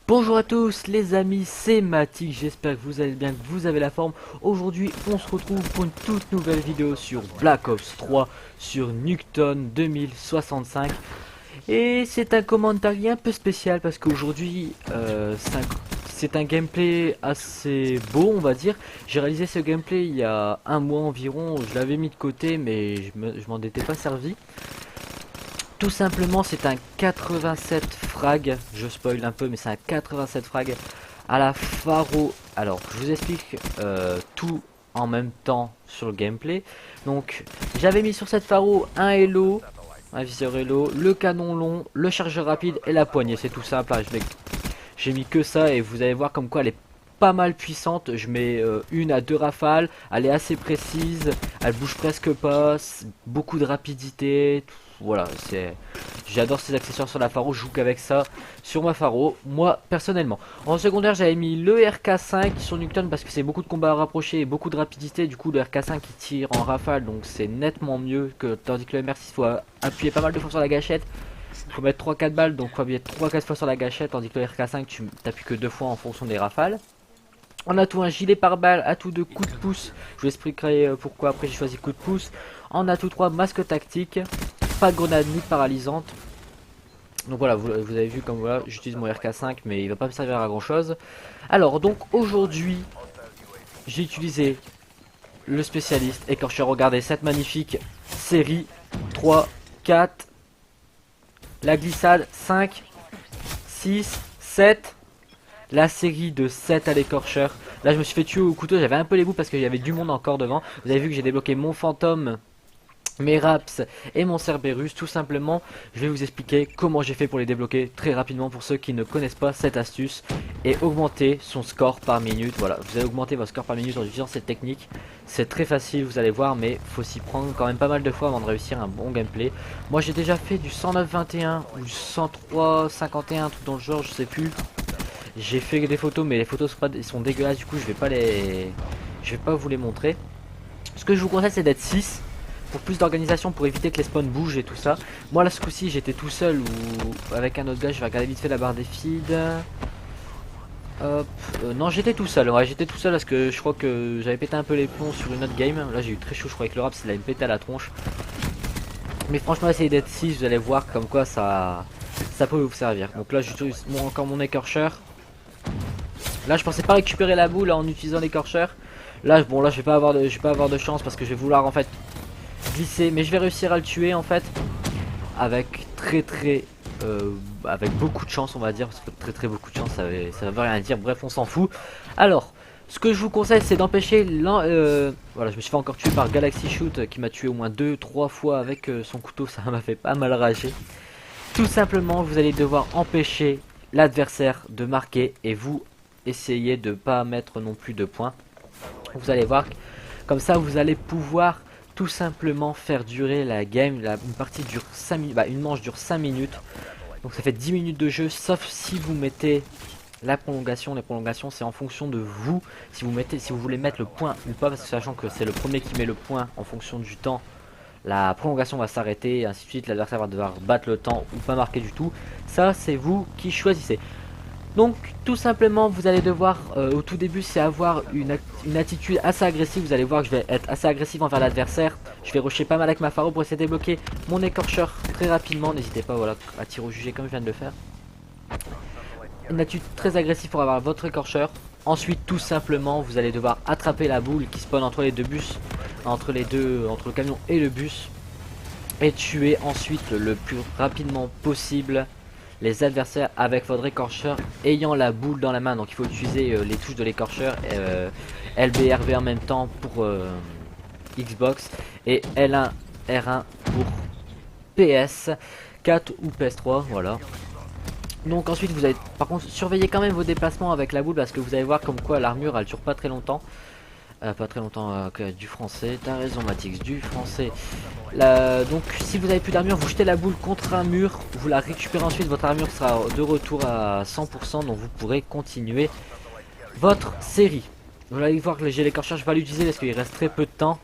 Bonjour à tous les amis, c'est Matic, j'espère que vous allez bien, que vous avez la forme. Aujourd'hui on se retrouve pour une toute nouvelle vidéo sur Black Ops 3 sur Nuketown 2065. Et c'est un commentaire un peu spécial parce qu'aujourd'hui c'est un gameplay assez beau, on va dire. J'ai réalisé ce gameplay il y a un mois environ, je l'avais mis de côté mais je m'en étais pas servi. Tout simplement, c'est un 87 frag. Je spoil un peu, mais c'est un 87 frag à la Faro. Alors, je vous explique tout en même temps sur le gameplay. Donc, j'avais mis sur cette Faro un Hello, un viseur Hello, le canon long, le chargeur rapide et la poignée. C'est tout simple. Hein. J'ai mis que ça et vous allez voir comme quoi elle est pas mal puissante. Je mets une à deux rafales. Elle est assez précise. Elle bouge presque pas. Beaucoup de rapidité. Voilà, j'adore ces accessoires sur la Faro, je joue qu'avec ça sur ma Faro, moi personnellement. En secondaire, j'avais mis le RK5 sur Nuketown parce que c'est beaucoup de combats rapprochés et beaucoup de rapidité. Du coup, le RK5 il tire en rafale, donc c'est nettement mieux que tandis que le MR6 faut appuyer pas mal de fois sur la gâchette. Il faut mettre 3-4 balles, donc il faut appuyer 3-4 fois sur la gâchette, tandis que le RK5 tu t'appuies que 2 fois en fonction des rafales. On a tout un gilet pare-balles, atout de coup de pouce. Je vous expliquerai pourquoi après j'ai choisi coup de pouce. On a tout 3 masques tactiques. Pas de grenade ni de paralysante. Donc voilà, vous avez vu comme voilà, j'utilise mon RK5 mais il va pas me servir à grand chose. Alors donc aujourd'hui, j'ai utilisé le spécialiste écorcheur. Regardez cette magnifique série 3, 4, la glissade 5, 6, 7. La série de 7 à l'écorcheur. Là je me suis fait tuer au couteau, j'avais un peu les bouts parce qu'il y avait du monde encore devant. Vous avez vu que j'ai débloqué mon fantôme, mes raps et mon Cerberus. Tout simplement, je vais vous expliquer comment j'ai fait pour les débloquer très rapidement pour ceux qui ne connaissent pas cette astuce et augmenter son score par minute. Voilà, vous allez augmenter votre score par minute en utilisant cette technique. C'est très facile, vous allez voir, mais faut s'y prendre quand même pas mal de fois avant de réussir un bon gameplay. Moi j'ai déjà fait du 109-21 ou du 103-51, un truc dans le genre, je sais plus. J'ai fait des photos, mais les photos sont dégueulasses, du coup je vais pas vous les montrer. Ce que je vous conseille, c'est d'être 6 pour plus d'organisation, pour éviter que les spawns bougent et tout ça. Moi là ce coup-ci j'étais tout seul ou avec un autre gars. Je vais regarder vite fait la barre des feeds. Hop, non j'étais tout seul, ouais j'étais tout seul parce que je crois que j'avais pété un peu les plombs sur une autre game. Là j'ai eu très chaud, je crois, avec le rap, il a me pété à la tronche. Mais franchement essayez d'être 6, vous allez voir comme quoi ça peut vous servir. Donc là j'utilise encore mon écorcheur. Là je pensais pas récupérer la boule en utilisant l'écorcheur. Là bon, là je vais pas avoir de chance parce que je vais vouloir en fait glisser, mais je vais réussir à le tuer en fait avec avec beaucoup de chance, on va dire, parce que très beaucoup de chance ça veut rien dire. Bref, on s'en fout. Alors ce que je vous conseille, c'est d'empêcher voilà, je me suis fait encore tuer par Galaxy Shoot qui m'a tué au moins 2-3 fois avec son couteau. Ça m'a fait pas mal rager. Tout simplement, vous allez devoir empêcher l'adversaire de marquer et vous essayez de pas mettre non plus de points. Vous allez voir, comme ça vous allez pouvoir tout simplement faire durer la game. Une partie dure 5 minutes, une manche dure 5 minutes. Donc ça fait 10 minutes de jeu, sauf si vous mettez la prolongation. Les prolongations c'est en fonction de vous. Si vous voulez mettre le point ou pas, parce que sachant que c'est le premier qui met le point en fonction du temps, la prolongation va s'arrêter et ainsi de suite. L'adversaire va devoir battre le temps ou pas marquer du tout. Ça c'est vous qui choisissez. Donc tout simplement vous allez devoir au tout début c'est avoir une attitude assez agressive. Vous allez voir que je vais être assez agressif envers l'adversaire. Je vais rusher pas mal avec ma Faro pour essayer de débloquer mon écorcheur très rapidement. N'hésitez pas, voilà, à tirer au jugé comme je viens de le faire. Une attitude très agressive pour avoir votre écorcheur. Ensuite tout simplement vous allez devoir attraper la boule qui spawn entre les deux bus, entre le camion et le bus, et tuer ensuite le plus rapidement possible les adversaires avec votre écorcheur ayant la boule dans la main. Donc il faut utiliser les touches de l'écorcheur, LB, RB en même temps pour Xbox et L1, R1 pour PS4 ou PS3, voilà. Donc ensuite vous allez par contre surveiller quand même vos déplacements avec la boule parce que vous allez voir comme quoi l'armure elle dure pas très longtemps. Pas très longtemps, du français, t'as raison Matix, du français. Donc si vous avez plus d'armure, vous jetez la boule contre un mur, vous la récupérez ensuite, votre armure sera de retour à 100%, donc vous pourrez continuer votre série. Vous allez voir que j'ai l'écorcheur, je vais pas l'utiliser parce qu'il reste très peu de temps.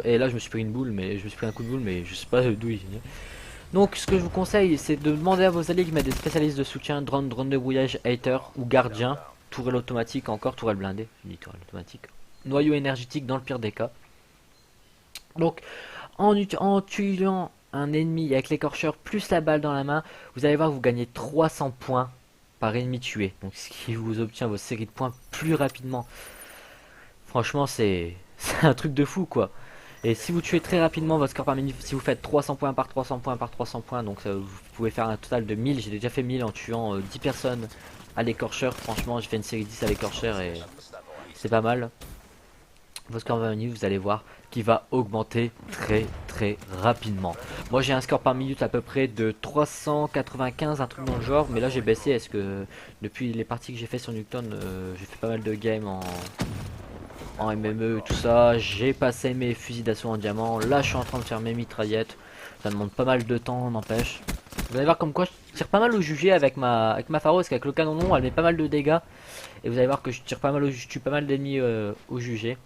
Et là je me suis pris une boule, mais je me suis pris un coup de boule, mais je sais pas d'où il vient. Donc ce que je vous conseille, c'est de demander à vos alliés qui mettent des spécialistes de soutien, drone de brouillage, hater ou gardien, tourelle automatique, encore tourelle blindée, je dis tourelle automatique, noyau énergétique dans le pire des cas. Donc en tuant un ennemi avec l'écorcheur plus la balle dans la main, vous allez voir que vous gagnez 300 points par ennemi tué. Donc ce qui vous obtient vos séries de points plus rapidement. Franchement c'est un truc de fou quoi. Et si vous tuez très rapidement votre score par minute, si vous faites 300 points par 300 points par 300 points, donc vous pouvez faire un total de 1000. J'ai déjà fait 1000 en tuant 10 personnes à l'écorcheur. Franchement, j'ai fait une série 10 à l'écorcheur et c'est pas mal. Votre score par minute, vous allez voir, qui va augmenter très rapidement. Moi, j'ai un score par minute à peu près de 395, un truc dans le genre. Mais là, j'ai baissé. Est-ce que depuis les parties que j'ai fait sur Nuketown, j'ai fait pas mal de games en MME tout ça, j'ai passé mes fusils d'assaut en diamant, là je suis en train de faire mes mitraillettes, ça demande pas mal de temps, n'empêche. Vous allez voir comme quoi je tire pas mal au jugé avec ma pharo, parce qu'avec le canon long elle met pas mal de dégâts, et vous allez voir que je tire pas mal je tue pas mal d'ennemis au jugé.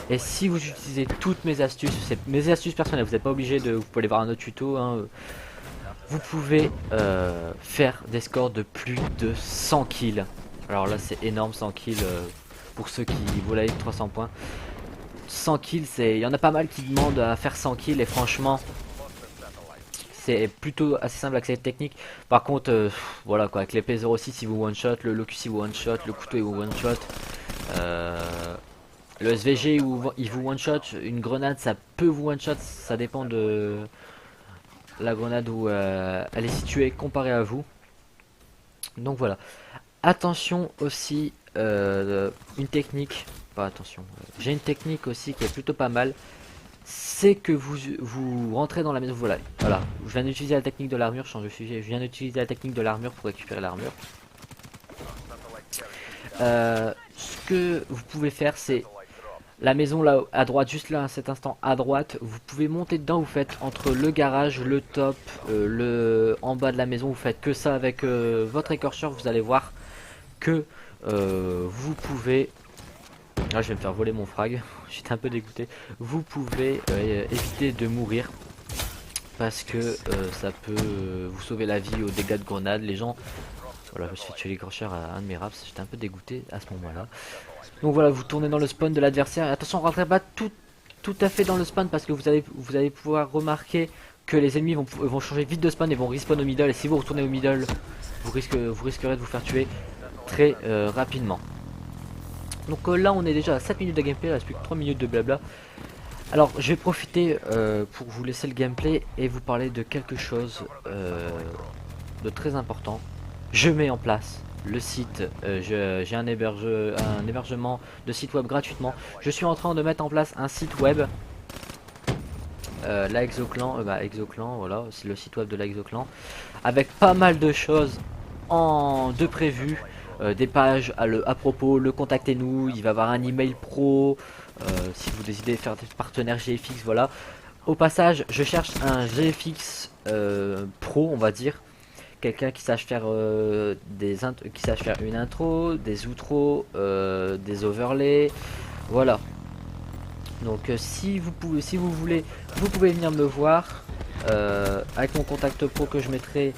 Et si vous utilisez toutes mes astuces, c'est mes astuces personnelles, vous n'êtes pas obligé de, vous pouvez aller voir un autre tuto, hein, vous pouvez faire des scores de plus de 100 kills. Alors là c'est énorme, 100 kills. Pour ceux qui voulaient 300 points, 100 kills, il y en a pas mal qui demandent à faire 100 kills et franchement c'est plutôt assez simple avec cette technique. Par contre voilà quoi, avec l'épée 06 il vous one shot, le locus il vous one shot, le couteau il vous one shot, le SVG il vous one shot, une grenade ça peut vous one shot, ça dépend de la grenade où elle est située comparée à vous. Donc voilà, attention aussi, une technique, pas attention, j'ai une technique aussi qui est plutôt pas mal, c'est que vous rentrez dans la maison, voilà, je viens d'utiliser la technique de l'armure, change de sujet, je viens d'utiliser la technique de l'armure pour récupérer l'armure. Ce que vous pouvez faire, c'est la maison là à droite, juste là à cet instant à droite, vous pouvez monter dedans, vous faites entre le garage, le top, en bas de la maison, vous faites que ça avec votre écorcheur, vous allez voir que vous pouvez, là je vais me faire voler mon frag, j'étais un peu dégoûté, vous pouvez éviter de mourir parce que ça peut vous sauver la vie aux dégâts de grenade. Les gens, voilà, je me suis fait tuer l'écorcheur à un de mes raps, j'étais un peu dégoûté à ce moment là. Donc voilà, vous tournez dans le spawn de l'adversaire, attention rentrez pas tout à fait dans le spawn parce que vous allez pouvoir remarquer que les ennemis vont changer vite de spawn et vont respawn au middle, et si vous retournez au middle vous risquerez de vous faire tuer très rapidement. Donc là on est déjà à 7 minutes de gameplay, il reste plus que 3 minutes de blabla. Alors je vais profiter pour vous laisser le gameplay et vous parler de quelque chose de très important. Je mets en place le site, j'ai un hébergement de site web gratuitement. Je suis en train de mettre en place un site web, la Exoclan, Exoclan, voilà, c'est le site web de la Exoclan, avec pas mal de choses de prévues. Des pages à propos, le contactez-nous, il va y avoir un email pro, si vous décidez de faire des partenaires GFX, voilà. Au passage, je cherche un GFX pro, on va dire, quelqu'un qui sache faire une intro, des outros, des overlays, voilà. Donc si vous voulez, vous pouvez venir me voir avec mon contact pro que je mettrai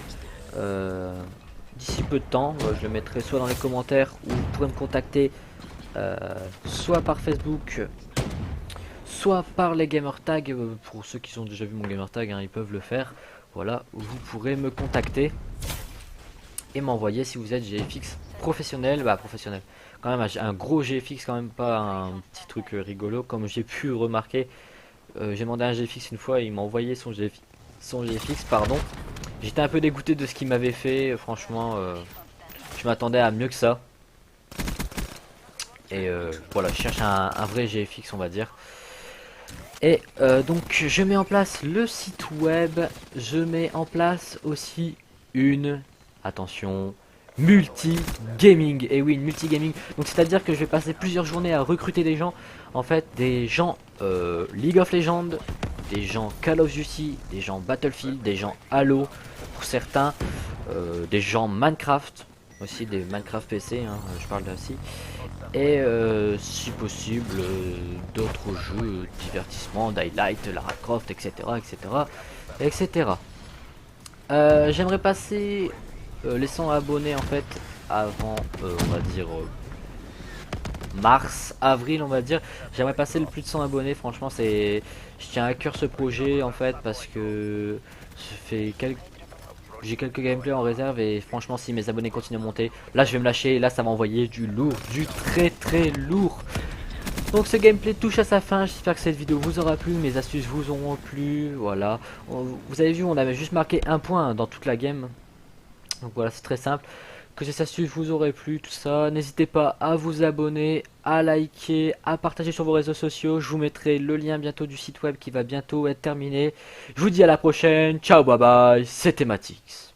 d'ici peu de temps. Je le mettrai soit dans les commentaires, ou vous pourrez me contacter soit par Facebook, soit par les gamertags. Pour ceux qui ont déjà vu mon gamertag, hein, ils peuvent le faire. Voilà, vous pourrez me contacter et m'envoyer si vous êtes GFX professionnel, professionnel. Quand même un gros GFX, quand même pas un petit truc rigolo comme j'ai pu remarquer. J'ai demandé à un GFX une fois et il m'a envoyé son GFX, pardon. J'étais un peu dégoûté de ce qu'il m'avait fait, franchement, je m'attendais à mieux que ça. Et voilà, je cherche un vrai GFX, on va dire. Et donc je mets en place le site web, je mets en place aussi une, attention, multi-gaming. Et oui, une multi-gaming, donc c'est à dire que je vais passer plusieurs journées à recruter des gens. En fait, des gens League of Legends, des gens Call of Duty, des gens Battlefield, des gens Halo pour certains, des gens Minecraft, aussi des Minecraft PC, hein, je parle de aussi, et si possible d'autres jeux, divertissement, Daylight, Lara Croft, etc., etc. etc. J'aimerais passer les 100 abonnés en fait avant, on va dire mars, avril, on va dire. J'aimerais passer le plus de 100 abonnés. Franchement, je tiens à cœur ce projet en fait parce que j'ai quelques gameplays en réserve et franchement, si mes abonnés continuent à monter, là je vais me lâcher. Et là, ça va envoyer du lourd, du très très lourd. Donc ce gameplay touche à sa fin, j'espère que cette vidéo vous aura plu, mes astuces vous auront plu, voilà. Vous avez vu, on avait juste marqué un point dans toute la game. Donc voilà, c'est très simple. Que ces astuces vous auraient plu, tout ça. N'hésitez pas à vous abonner, à liker, à partager sur vos réseaux sociaux. Je vous mettrai le lien bientôt du site web qui va bientôt être terminé. Je vous dis à la prochaine, ciao, bye bye, c'était Matix.